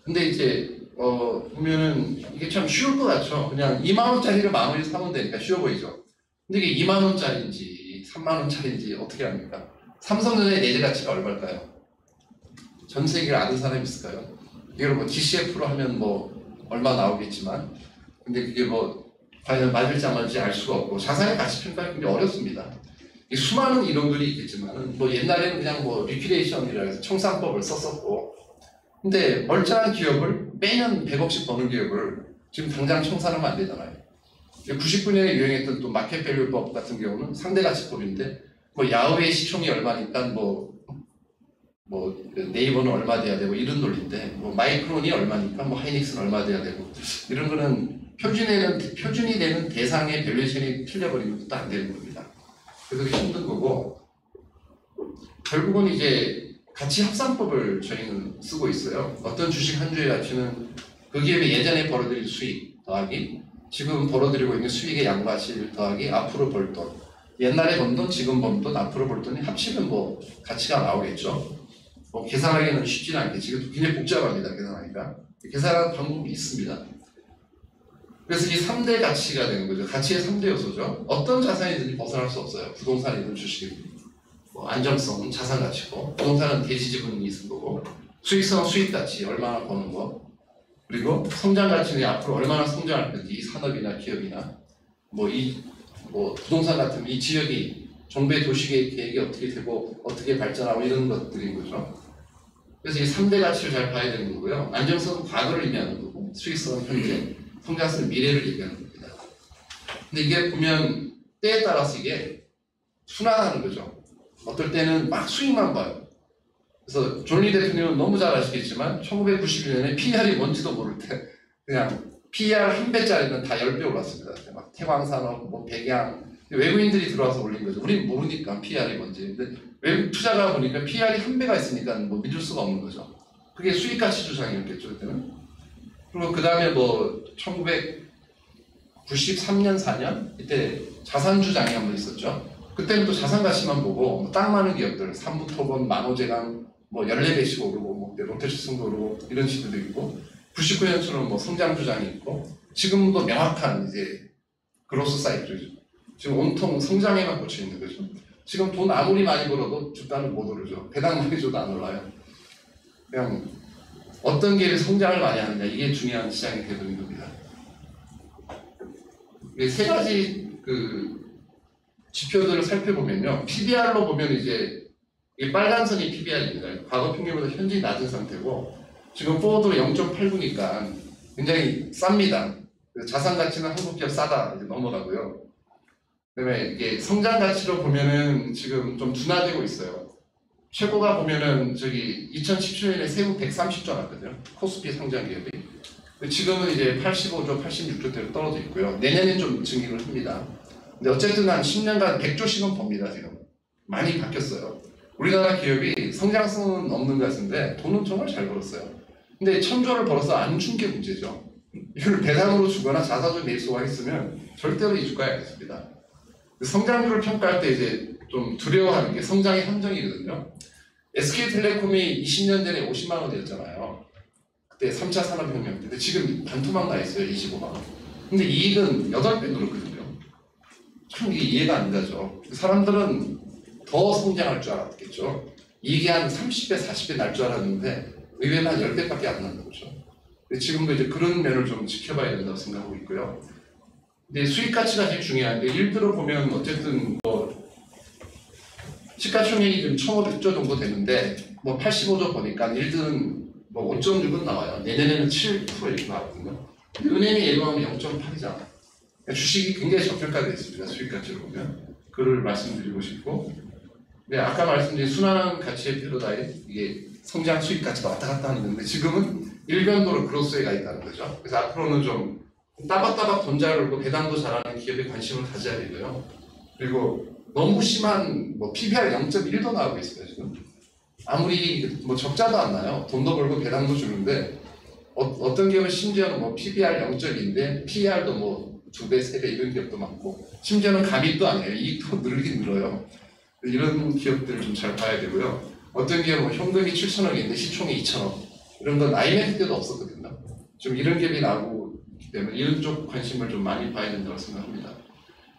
근데 이제 보면은 이게 참 쉬울 것 같죠. 그냥 2만 원짜리를 만 원에 사면 되니까 쉬워 보이죠. 근데 이게 2만 원짜리인지 3만 원짜리인지 어떻게 합니까? 삼성전자의 내재 가치가 얼마일까요? 전 세계를 아는 사람이 있을까요? 이걸 뭐 DCF로 하면 뭐 얼마 나오겠지만, 근데 그게 뭐 과연 맞을지 안 맞을지 알 수가 없고, 자산의 가치 평가가 굉장히 어렵습니다. 이 수많은 이론들이 있겠지만, 뭐 옛날에는 그냥 뭐 리퀴데이션이라 해서 청산법을 썼었고, 근데 멀쩡한 기업을 매년 100억씩 버는 기업을 지금 당장 청산하면 안 되잖아요. 99년에 유행했던 또 마켓밸류법 같은 경우는 상대가치법인데, 뭐 야후의 시총이 얼마니까 뭐 네이버는 얼마 돼야 되고 이런 논리인데, 뭐 마이크론이 얼마니까 뭐 하이닉스는 얼마 돼야 되고, 이런 거는 표준이 되는 대상의 밸류에이션이 틀려버리면 또 안 되는 겁니다. 그래서 힘든 거고, 결국은 이제 가치 합산법을 저희는 쓰고 있어요. 어떤 주식 한 주의 가치는 그 기업이 예전에 벌어들인 수익 더하기 지금 벌어들이고 있는 수익의 양가치 더하기 앞으로 벌 돈, 옛날에 번 돈, 지금 번 돈, 앞으로 벌 돈이 합치면 뭐 가치가 나오겠죠. 뭐 계산하기는 쉽지는 않겠지. 이것도 굉장히 복잡합니다. 계산하니까. 계산하는 방법이 있습니다. 그래서 이 3대 가치가 되는 거죠. 가치의 3대 요소죠. 어떤 자산이든지 벗어날 수 없어요. 부동산이든 주식이든. 뭐 안정성은 자산 가치고, 부동산은 대지 지분이 있는 거고, 수익성 수익 가치 얼마나 버는 거, 그리고 성장 가치는 앞으로 얼마나 성장할 건지, 이 산업이나 기업이나 뭐 부동산 같은 이 지역이 정부의 도시 계획이 어떻게 되고 어떻게 발전하고 이런 것들인 거죠. 그래서 이 3대 가치를 잘 봐야 되는 거고요. 안정성은 과거를 의미하는 거고, 수익성은 현재, 성장성은 미래를 얘기하는 겁니다. 근데 이게 보면 때에 따라서 이게 순환하는 거죠. 어떨 때는 막 수익만 봐요. 그래서 존리 대통령은 너무 잘 아시겠지만 1991년에 PER이 뭔지도 모를 때 그냥 PER 한 배짜리는 다 10배 올랐습니다. 막 태광산업, 뭐 백양, 외국인들이 들어와서 올린 거죠. 우린 모르니까 PER이 뭔지. 근데 외국 투자가 보니까 PER이 한 배가 있으니까 뭐 믿을 수가 없는 거죠. 그게 수익가치 주장이었겠죠, 그때는. 그리고 그 다음에 뭐 1993년, 4년 이때 자산 주장이 한 번 있었죠. 그때는 또 자산 가치만 보고 땅 많은 기업들, 삼부토건, 만호제강 뭐 14배씩 오르고, 뭐 롯데칠성도 오르고 이런 시대도 있고, 99년처럼 뭐 성장 주장이 있고, 지금도 명확한 이제 그로스 사이클이죠. 지금 온통 성장에만 꽂혀 있는 거죠. 지금 돈 아무리 많이 벌어도 주가는 못 오르죠. 배당 많이 줘도 안 올라요. 그냥 어떤 기업이 성장을 많이 하느냐, 이게 중요한 시장이 되는 겁니다. 세 가지 지표들을 살펴보면요, PBR로 보면 이제 이 빨간 선이 PBR입니다. 과거 평균보다 현재 낮은 상태고, 지금 포워드로 0.89니까 굉장히 쌉니다. 자산 가치는 한국 기업 싸다 이제 넘어가고요. 그다음에 이게 성장 가치로 보면은 지금 좀 둔화되고 있어요. 최고가 보면은 저기 2017년에 세후 130조 나왔거든요. 코스피 상장 기업이. 지금은 이제 85조, 86조대로 떨어져 있고요. 내년엔 좀 증기를 합니다. 근데 어쨌든 한 10년간 100조씩은 법니다, 지금. 많이 바뀌었어요. 우리나라 기업이 성장성은 없는 것 같은데 돈은 정말 잘 벌었어요. 근데 1000조를 벌어서 안 준 게 문제죠. 이걸 배당으로 주거나 자사주 매수가 했으면 절대로 이 주가에 안 했습니다. 성장률을 평가할 때 이제 좀 두려워하는 게 성장의 함정이거든요. SK텔레콤이 20년 전에 50만 원이었잖아요. 그때 3차 산업혁명 때. 근데 지금 반토막 나 있어요, 25만 원. 근데 이익은 8배 늘었거든요. 참 이게 이해가 안 가죠. 사람들은 더 성장할 줄 알았겠죠. 이익이 한 30배, 40배 날 줄 알았는데 의외는 한 10배밖에 안 나는 거죠. 근데 지금도 이제 그런 면을 좀 지켜봐야 된다고 생각하고 있고요. 근데 수익 가치가 제일 중요한데, 일들을 보면 어쨌든 뭐 시가총액이 좀 1,500조 정도 되는데 뭐 85조 보니까 일들은 뭐 5.6은 나와요. 내년에는 7% 이렇게 나왔거든요. 은행이 예고하면 0.8이잖아요. 주식이 굉장히 저평가되어 있습니다. 수익 가치를 보면. 그걸 말씀드리고 싶고, 네, 아까 말씀드린 순환한 가치의 패러다임, 이게 성장 수익 가치가 왔다 갔다 하는 건데 지금은 일변도로 그로스에 가 있다는 거죠. 그래서 앞으로는 좀 따박따박 돈 잘 벌고 배당도 잘하는 기업에 관심을 가져야 되고요. 그리고 너무 심한 뭐 PBR 0.1도 나오고 있어요, 지금. 아무리 뭐 적자도 안 나요. 돈도 벌고 배당도 주는데 어떤 기업은 심지어는 뭐 PBR 0.2인데 PER도 뭐 2배, 3배 이런 기업도 많고, 심지어는 감입도 안 해요. 이익도 늘긴 늘어요. 이런 기업들을 좀 잘 봐야 되고요. 어떤 기업은 현금이 7천억인데 시총이 2천억. 이런 건 IMF 때도 없었거든요. 좀 이런 기업이 나오고 있기 때문에 이런 쪽 관심을 좀 많이 봐야 된다고 생각합니다.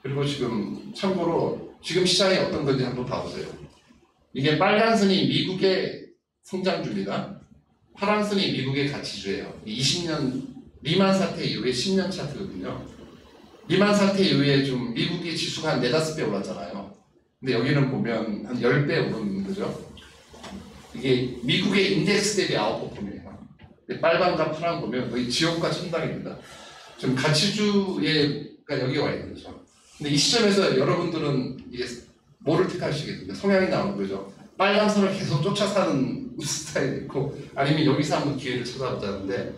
그리고 지금 참고로 지금 시장이 어떤 건지 한번 봐보세요. 이게 빨간 선이 미국의 성장주입니다. 파란 선이 미국의 가치주예요. 20년 리만 사태 이후에 10년 차트거든요. 리만 사태 이후에 좀 미국의 지수가 한 4~5배 올랐잖아요. 근데 여기는 보면 한 10배 오른 거죠. 이게 미국의 인덱스 대비 아웃퍼폼이에요. 빨간과 파란 보면 거의 지옥과 천당입니다. 지금 가치주가 여기 와 있는 거죠. 근데 이 시점에서 여러분들은 이게 뭐를 택하시겠습니까? 성향이 나오는 거죠. 빨간 선을 계속 쫓아 사는 스타일이 있고, 아니면 여기서 한번 기회를 찾아보자는데,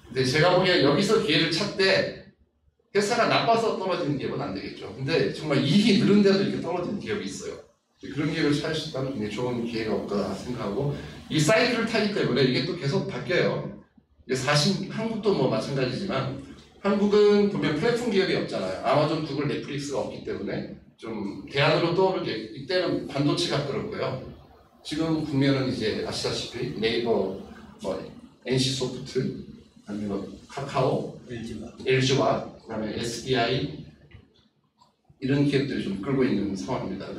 근데 제가 보기엔 여기서 기회를 찾되 회사가 나빠서 떨어지는 기업은 안 되겠죠. 근데 정말 이익이 늘은데도 이렇게 떨어지는 기업이 있어요. 그런 기업을 찾을 수 있다면 굉장히 좋은 기회가 없다 생각하고, 이 사이클을 타기 때문에 이게 또 계속 바뀌어요. 한국도 뭐 마찬가지지만, 한국은 보면 플랫폼 기업이 없잖아요. 아마존, 구글, 넷플릭스가 없기 때문에 좀 대안으로 떠오르게, 이때는 반도체가 그렇고요. 지금 국면은 이제 아시다시피 네이버, 뭐 NC소프트, 아니면 뭐 카카오, LG와 그다음에 SDI 이런 기업들이 좀 끌고 있는 상황입니다.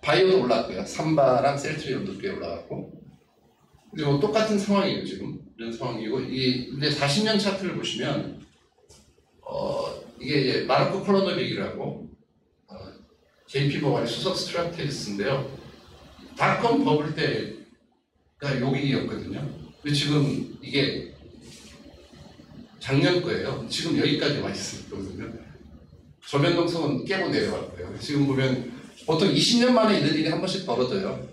바이오도 올랐고요. 삼바랑 셀트리온도 꽤 올라갔고, 그리고 똑같은 상황이에요. 지금 이런 상황이고, 근데 40년 차트를 보시면 이게 이제 마르코 콜로노빅이라고 JP모건의 수석 스트라테지스인데요. 닷컴 버블 때가 여기였거든요. 근데 지금 이게 작년 거예요. 지금 여기까지 와 있거든요. 저변동성은 깨고 내려갈 거예요. 지금 보면 보통 20년 만에 이런 일이 한 번씩 벌어져요.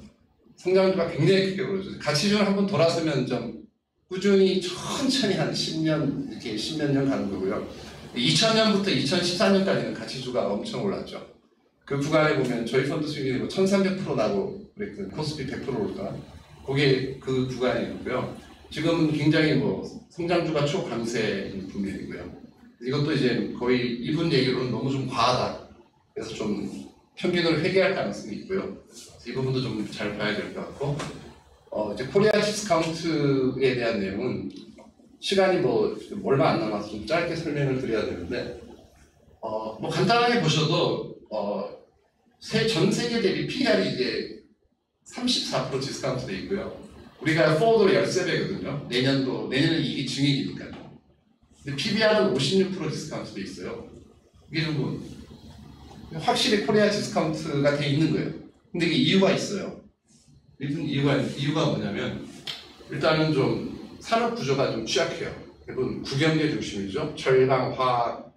성장주가 굉장히 크게 벌어져요. 가치주는 한 번 돌아서면 좀 꾸준히 천천히 한 10년, 이렇게 10몇 년 가는 거고요. 2000년부터 2014년까지는 가치주가 엄청 올랐죠. 그 구간에 보면 저희 펀드 수익률이 뭐 1300% 나고 그랬거든요. 코스피 100% 오르다. 그게 그 구간이고요. 지금은 굉장히 뭐 성장주가 초강세인 국면이고요. 이것도 이제 거의 이분 얘기로는 너무 좀 과하다. 그래서 좀 평균을 회귀할 가능성이 있고요. 이 부분도 좀 잘 봐야 될 것 같고, 이제 코리아 디스카운트에 대한 내용은 시간이 뭐 얼마 안 남아서 좀 짧게 설명을 드려야 되는데, 뭐 간단하게 보셔도 전 세계 대비 PR이 이제 34% 디스카운트 돼 있고요. 우리가 포워드로 13배거든요. 내년은 이익이 증액이니까요. 근데 PBR은 56% 디스카운트 돼 있어요. 이게 좀 확실히 코리아 디스카운트가 돼 있는 거예요. 근데 이게 이유가 있어요. 이유가 뭐냐면, 일단은 좀 산업 구조가 좀 취약해요. 대부분 국영계 중심이죠. 철강, 화학,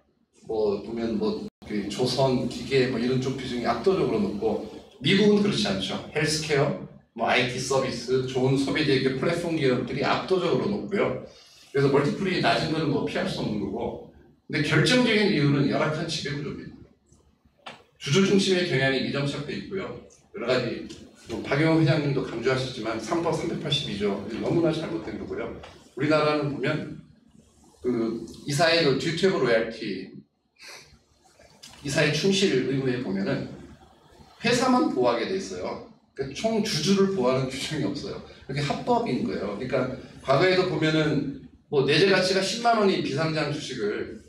뭐 보면 그 조선, 기계 뭐 이런 쪽 비중이 압도적으로 높고, 미국은 그렇지 않죠. 헬스케어, 뭐 IT 서비스, 좋은 소비재계 플랫폼 기업들이 압도적으로 높고요. 그래서 멀티플이 낮은 건 뭐 피할 수 없는 거고, 근데 결정적인 이유는 열악한 지배 구조입니다. 주주 중심의 경향이 이점착돼 있고요. 여러 가지 박영호 회장님도 강조하셨지만 3법 382조 너무나 잘못된 거고요. 우리나라는 보면 그 이사의 그 듀티 오브 로얄티, 이사의 충실 의무에 보면은 회사만 보호하게 돼 있어요. 그러니까 총 주주를 보호하는 규정이 없어요. 그게 합법인 거예요. 그러니까 과거에도 보면은 뭐 내재 가치가 10만 원인 비상장 주식을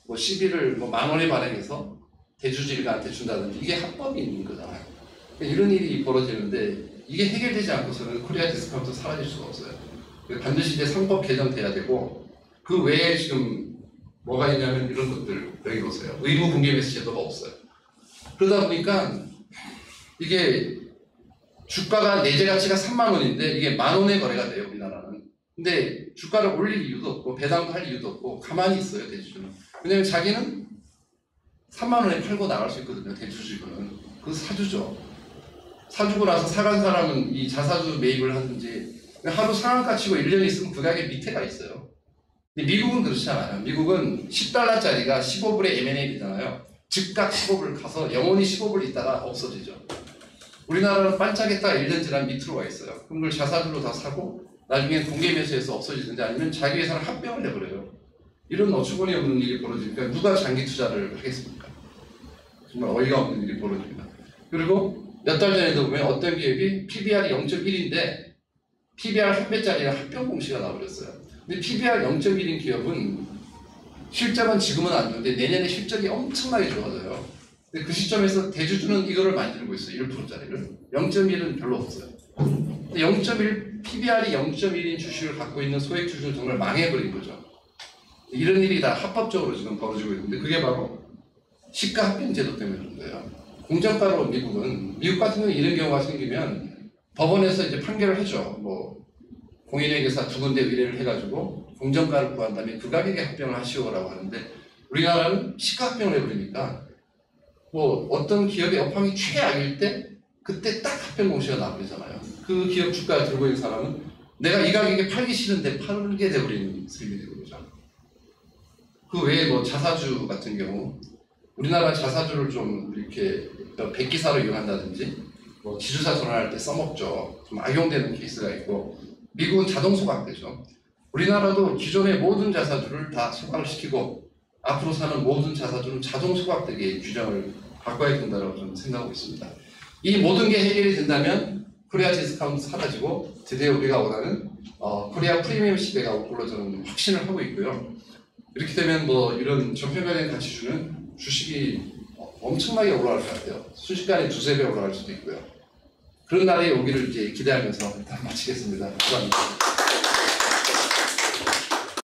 뭐 시비를 뭐 10,000원에 발행해서 대주주들한테 준다든지, 이게 합법이 있는 거잖아요. 그러니까 이런 일이 벌어지는데 이게 해결되지 않고서는 코리아 디스카운트 사라질 수가 없어요. 반드시 이제 상법 개정돼야 되고, 그 외에 지금 뭐가 있냐면 이런 것들, 여기 보세요. 의무 분계 매수 제도가 없어요. 그러다 보니까 이게 주가가 내재 가치가 3만 원인데 이게 10,000원에 거래가 돼요, 우리나라는. 근데 주가를 올릴 이유도 없고 배당도 할 이유도 없고 가만히 있어요, 대주주는. 왜냐면 자기는 3만 원에 팔고 나갈 수 있거든요, 대주주는. 그 사주죠. 사주고 나서 사간 사람은 이 자사주 매입을 하든지, 하루 상한가 치고 1년 있으면 그 가격 밑에가 있어요. 근데 미국은 그렇지 않아요. 미국은 $10짜리가 15불에 M&A잖아요. 즉각 15불 가서 영원히 15불 있다가 없어지죠. 우리나라는 반짝했다가 1년 지나면 밑으로 와 있어요. 그럼 그걸 자사주로 다 사고 나중에 공개 매수해서 없어지든지 아니면 자기 회사를 합병을 해버려요. 이런 어처구니 없는 일이 벌어지니까 누가 장기 투자를 하겠습니까? 정말 어이가 없는 일이 벌어집니다. 그리고 몇 달 전에도 보면 어떤 기업이 PBR이 0.1인데 PBR 한 배짜리가 합병 공시가 나와버렸어요. 근데 PBR 0.1인 기업은 실적은 지금은 안 좋은데 내년에 실적이 엄청나게 좋아져요. 근데 그 시점에서 대주주는 이거를 만들고 있어요. 1%짜리를. 0.1은 별로 없어요. 0.1 PBR이 0.1인 주식을 갖고 있는 소액 주주는 정말 망해버린 거죠. 이런 일이 다 합법적으로 지금 벌어지고 있는데 그게 바로 시가 합병 제도 때문에 그런 거예요. 공정가로 미국 같은 경우는 이런 경우가 생기면 법원에서 이제 판결을 하죠. 뭐 공인회계사 2군데 의뢰를 해가지고 공정가를 구한 다음에 그 가격에 합병을 하시오라고 하는데 우리나라는 시가 합병을 해버리니까 뭐 어떤 기업의 업황이 최악일 때 그때 딱 합병 공시가 나버리잖아요. 그 기업 주가를 들고 있는 사람은 내가 이 가격에 팔기 싫은데 팔게 돼버리는 셈이 되는 거죠. 그 외에 뭐 자사주 같은 경우 우리나라 자사주를 좀 이렇게 백기사로 이용한다든지 뭐 지주사 전환할 때 써먹죠. 좀 악용되는 케이스가 있고 미국은 자동 소각되죠. 우리나라도 기존의 모든 자사주를 다 소각을 시키고 앞으로 사는 모든 자사주는 자동 소각되게 규정을 바꿔야 된다고 저는 생각하고 있습니다. 이 모든 게 해결이 된다면 코리아 디스카운트 사라지고 드디어 우리가 원하는 코리아 프리미엄 시대가 올 걸로 저는 확신을 하고 있고요. 이렇게 되면 뭐 이런 저평가된 가치주는 주식이 엄청나게 올라갈 것 같아요. 순식간에 2~3배 올라갈 수도 있고요. 그런 날이 오기를 이제 기대하면서 일단 마치겠습니다. 감사합니다.